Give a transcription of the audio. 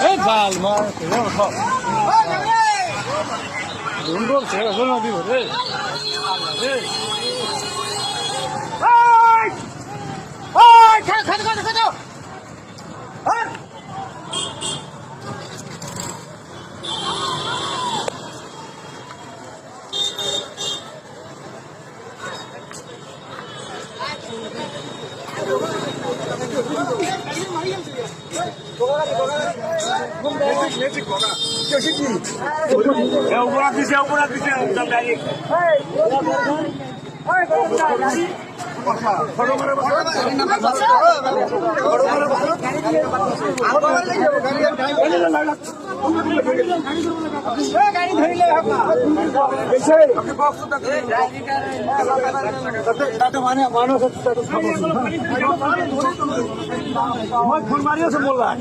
এই বাল মার দুটো ছেড়ে শোনা দিব রে মানুষ ফোন মারিয়েছে বললাম